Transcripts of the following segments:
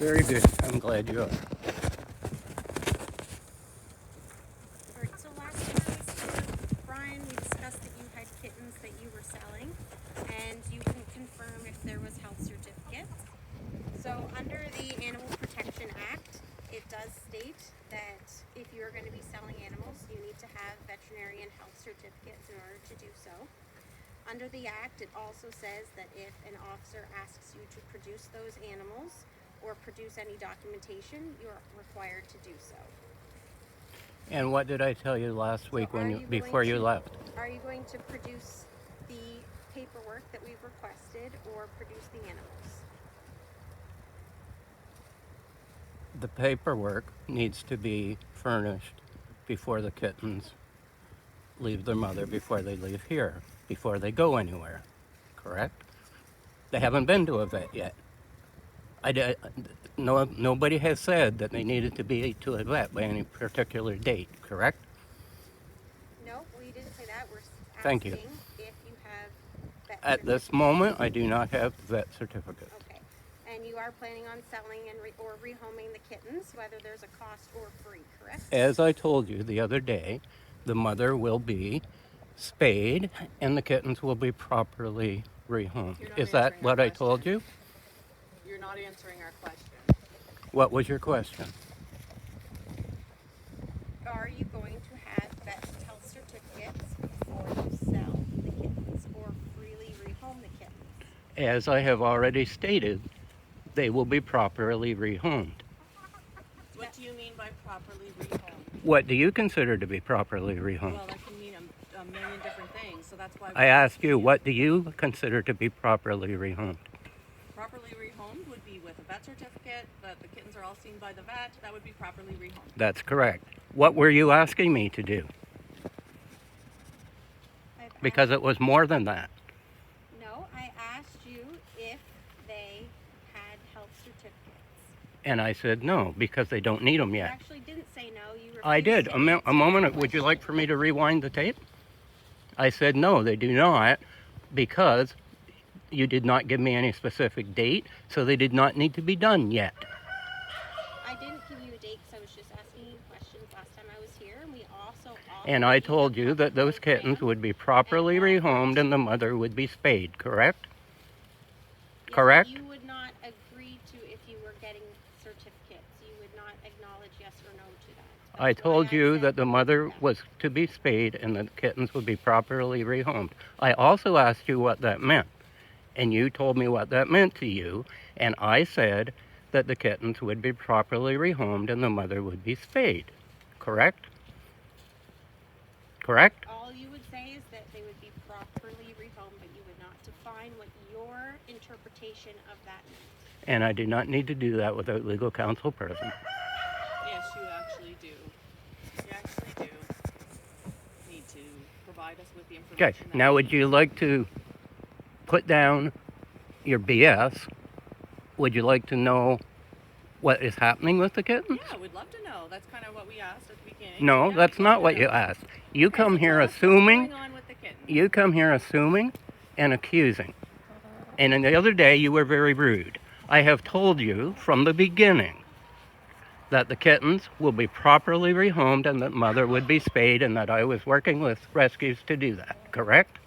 Very good. I'm glad you are. Alright, so last time I was here, Brian, we discussed that you had kittens that you were selling, and you can confirm if there was health certificates. So under the Animal Protection Act, it does state that if you're going to be selling animals, you need to have veterinary and health certificates in order to do so. Under the Act, it also says that if an officer asks you to produce those animals or produce any documentation, you are required to do so. And what did I tell you last week before you left? Are you going to produce the paperwork that we've requested or produce the animals? The paperwork needs to be furnished before the kittens leave their mother, before they leave here, before they go anywhere, correct? They haven't been to a vet yet. Nobody has said that they needed to be to a vet by any particular date, correct? No, we didn't say that. We're Thank you. asking if you have vet At this moment, I do not have the vet certificate. Okay. And you are planning on selling or rehoming the kittens, whether there's a cost or free, correct? As I told you the other day, the mother will be spayed and the kittens will be properly rehomed. Is that what I told you? You're not answering our question. What was your question? Are you going to have vet health certificates before you sell the kittens or freely rehome the kittens? As I have already stated, they will be properly rehomed. What do you mean by properly rehomed? What do you consider to be properly rehomed? Well, that can mean a million different things, so that's why I ask you, what do you consider to be properly rehomed? Properly rehomed would be with a vet certificate, that the kittens are all seen by the vet. That would be properly rehomed. That's correct. What were you asking me to do? Because it was more than that. No, I asked you if they had health certificates. And I said no, because they don't need them You yet. actually didn't say no. You refused I did. to A moment. answer Would you like question. for me to rewind the tape? I said no, they do not, because you did not give me any specific date, so they did not need to be done yet. I didn't give you a date because I was just asking you questions last time I was here, and we also And I told you that those kittens would be properly rehomed and the mother would be spayed, correct? Yes, Correct? You would not agree to if you were getting certificates. You would not acknowledge yes or no to that. I That's why told you said that the mother was to be spayed and the kittens would be properly rehomed. I also asked you what that meant, and you told me what that meant to you, and I said that the kittens would be properly rehomed and the mother would be spayed, correct? Correct? all you would say is that they would be properly rehomed, but you would not define what your interpretation of that meant. And I do not need to do that without legal counsel present. Yes, you actually do. You actually do need to provide us with the information. Okay, now would you like to put down your BS? Would you like to know what is happening with the kittens? Yeah, we'd love to know. That's kind of what we asked at the beginning. No, Yeah, that's we'd not love what to you know. asked. You Okay, come so here tell us assuming, what's going on with the kittens. you come here assuming and accusing. And then the other day you were very rude. I have told you from the beginning that the kittens will be properly rehomed and that mother would be spayed and that I was working with rescues to do that, correct?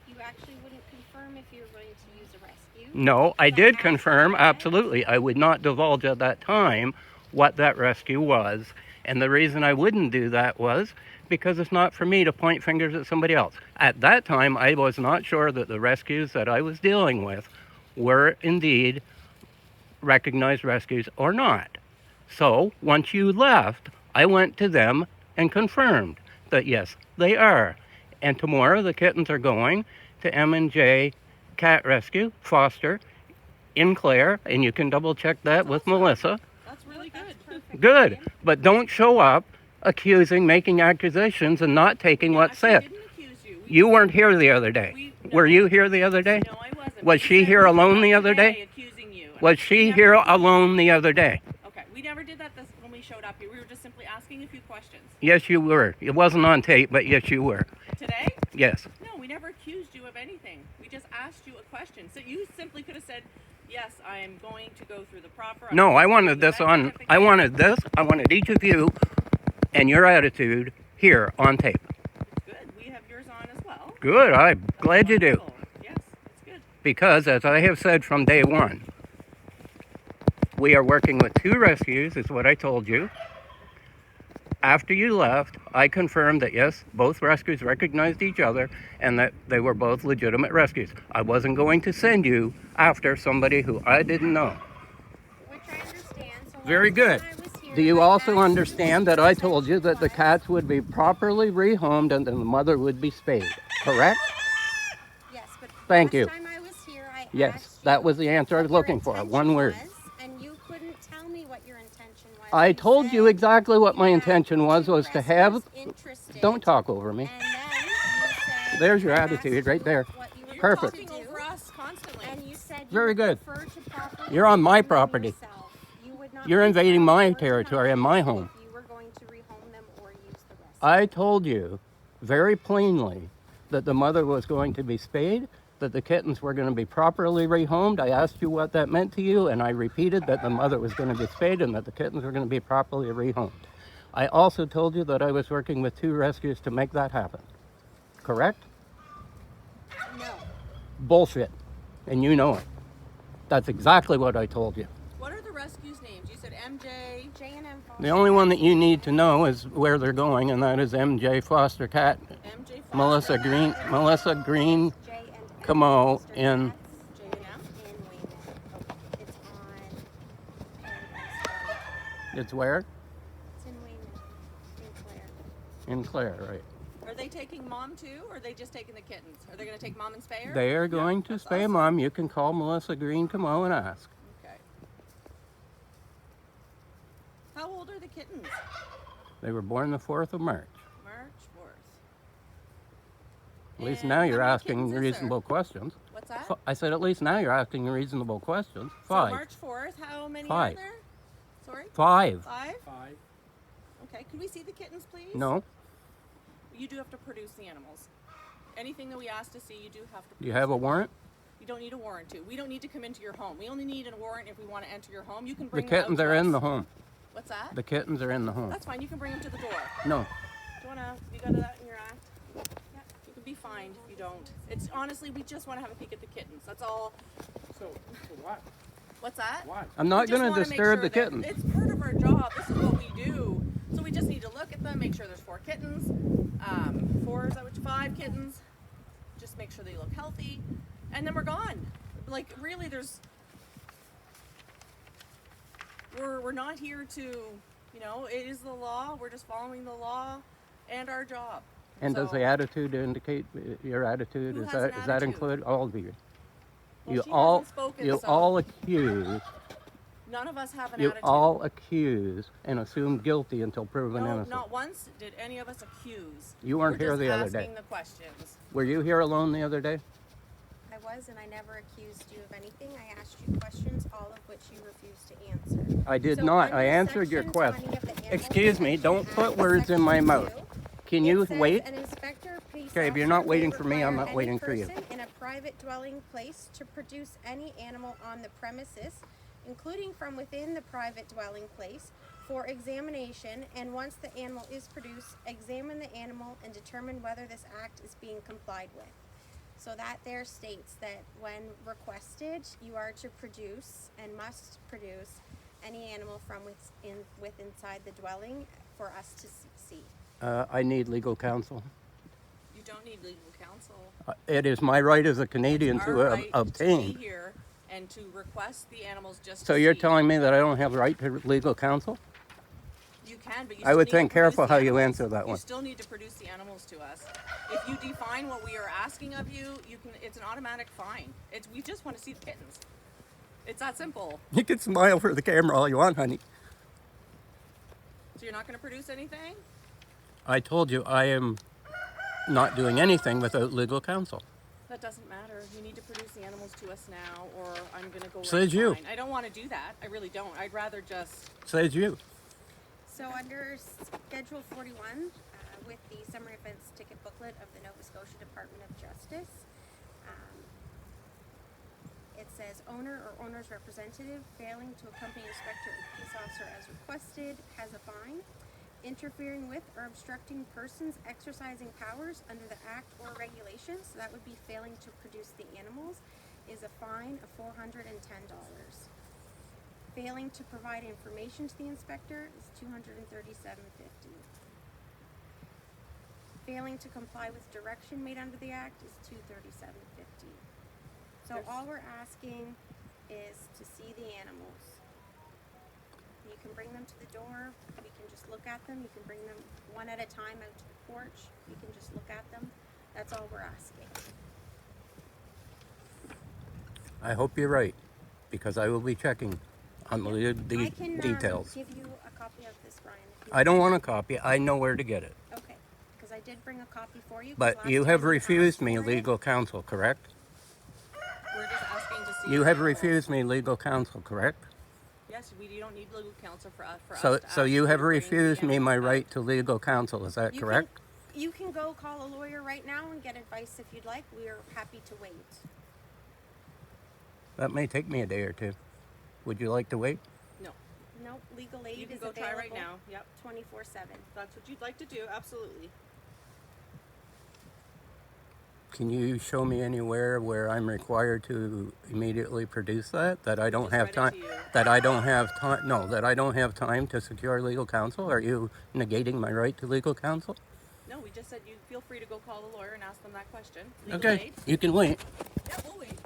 You actually wouldn't confirm if you were going to use a rescue. No, I did asked confirm, you. absolutely. I would not divulge at that time what that rescue was. And the reason I wouldn't do that was because it's not for me to point fingers at somebody else. At that time, I was not sure that the rescues that I was dealing with were indeed recognized rescues or not. So once you left, I went to them and confirmed that yes, they are. And tomorrow the kittens are going to M&J Cat Rescue, Foster, in Clare, and you can double check that with Melissa. That's really good. Perfect. Good, but don't show up accusing, making accusations, and not taking We what's actually said. didn't accuse you. We You just weren't said- here the other day. Were you here the other day? No, I wasn't. Was We she said here we alone were the other today day? accusing you. Was We she never here accused you. alone the other day? Okay, we never did that when we showed up here. We were just simply asking a few questions. Yes, you were. It wasn't on tape, but yes, you were. Today? Yes. No, we never accused you of anything. We just asked you a question. So you simply could have said, Yes, I am going to go through the proper. No, I wanted this on, I wanted each of you and your attitude here on tape. It's good. We have yours on as well. Good, I'm glad you do. Wonderful. Yes, it's good. Because, as I have said from day one, we are working with 2 rescues, is what I told you. After you left, I confirmed that yes, both rescues recognized each other and that they were both legitimate rescues. I wasn't going to send you after somebody who I didn't know. Which I understand. So Very last good. time I was here, Do you I also asked understand that I told you that the was. cats would be properly rehomed and then the mother would be spayed? Correct? Yes, but Thank you. last time I was here, I Yes, asked that you was the answer I was what your looking for. intention One word. was, and you couldn't tell me what your intention was. I told you said exactly what my you had intention was 2 to have. rescues interested, Don't talk over me. And then you said, There's your I asked attitude right you there. what you were You're Perfect. going talking to do, over us constantly. and you said you Very would good. prefer to properly You're on my rehome them property. yourself. You would not You're be invading my harmed or territory and denied my home. if you were going to rehome them or use the rescue. I told you very plainly that the mother was going to be spayed, that the kittens were going to be properly rehomed. I asked you what that meant to you, and I repeated that the mother was going to be spayed and that the kittens were going to be properly rehomed. I also told you that I was working with 2 rescues to make that happen. Correct? No. Bullshit. And you know it. That's exactly what I told you. What are the rescues' names? You said MJ. J&M The only one that you need to know is where they're going, and that is MJ Foster Cat, MJ Foster. Melissa Green, J&M Camo Foster in Cats J&M. in Weymouth. It's on Paradise Road. it's where? It's in Weymouth, in Clare. In Clare, right. Are they taking mom too, or are they just taking the kittens? Are they going to take mom and spay her? They are going to that's spay awesome. mom. You can call Melissa Green Camo and ask. Okay. How old are the kittens? They were born the 4th of March. March 4th. At least And now how you're many asking kittens is there? reasonable questions. What's that? I said at least now you're asking reasonable questions. So 5. March 4th, how many 5. are there? Sorry? 5. 5? Okay, can we see the kittens, please? No. You do have to produce the animals. Anything that we ask to see, you do have to produce. Do you have a warrant? You don't need a warrant to. We don't need to come into your home. We only need a warrant if we want to enter your home. You can The bring them out kittens to are in us. the home. What's that? The kittens are in the home. That's fine. You can bring them to the door. No. Do you wanna? You got that in your act? Yeah. You can be fined if you don't. It's honestly, we just want to have a peek at the kittens. That's all. So what? What's that? Why? I'm not We just going to wanna make disturb sure the that kittens. It's part of our job. This is what we do. So we just need to look at them, make sure there's 4 kittens. 4, is that what? 5 kittens. Just make sure they look healthy, and then we're gone. Like really, we're not here to, you know, it is the law. We're just following the law and our job. And does So- the attitude indicate your attitude? Who Is has that an is that attitude? include all of you? Well, You she all hasn't spoken, you so all accuse none of us have an you attitude. all accuse and assume guilty until proven No, innocent. not once did any of us accuse. You weren't We're here just the other day. asking the questions. Were you here alone the other day? I was, and I never accused you of anything. I asked you questions, all of which you refused to answer. I did So not. I under answered your Section question. 20 of the Animal Excuse me, Protection don't put Act, words in my Section mouth. 2, Can it you says wait? An inspector, police Okay, if you're officer not may waiting for me, I'm require not waiting for you. any person in a private dwelling place to produce any animal on the premises, including from within the private dwelling place, for examination, and once the animal is produced, examine the animal and determine whether this act is being complied with. So that there states that when requested, you are to produce and must produce any animal from within inside the dwelling for us to see. I need legal counsel. You don't need legal counsel. It is my right as a Canadian Our to right obtain. to be here and to request the animals just So to you're see. telling me that I don't have the right to legal counsel? You can, but you I still would need to think produce careful the how you animals. answer that You one. still need to produce the animals to us. If you define what we are asking of you, you can. It's an automatic fine. We just want to see the kittens. It's that simple. You can smile for the camera all you want, honey. So you're not going to produce anything? I told you I am not doing anything without legal counsel. That doesn't matter. You need to produce the animals to us now, or I'm going to go. Says you. fine. I don't want to do that. I really don't. I'd rather just. Says you. So under Schedule 41, with the Summary Offense Ticket Booklet of the Nova Scotia Department of Justice, it says owner or owner's representative failing to accompany inspector and peace officer as requested has a fine. Interfering with or obstructing persons exercising powers under the act or regulations, so that would be failing to produce the animals, is a fine of $410. Failing to provide information to the inspector is $237.50. Failing to comply with direction made under the act is $237.50. So all we're asking is to see the animals. You can bring them to the door. We can just look at them. You can bring them one at a time out to the porch. You can just look at them. That's all we're asking. I hope you're right, because I will be checking on the I can details. give you a copy of this, Brian. If you I don't want a copy. I know where to get it. Okay, because I did bring a copy for you. 'cause But last you time have you refused asked me for it. legal counsel, correct? We're just asking to see. You the have animals. refused me legal counsel, correct? Yes, you don't need legal counsel for us. So to so ask you to have bring the refused me my animals back. right to legal counsel, is that You correct? You can go call a lawyer right now and get advice if you'd like. We are happy to wait. That may take me a day or two. Would you like to wait? No, Nope, legal aid you can is go available try right now. Yep, 24/7. that's what you'd like to do. Absolutely. Can you show me anywhere where I'm required to immediately produce that? That I don't just have read it time. to you. That I don't have time. No, that I don't have time to secure legal counsel. Are you negating my right to legal counsel? No, we just said you feel free to go call the lawyer and ask them that question. Legal Okay, aid. you can wait. Yeah, we'll wait.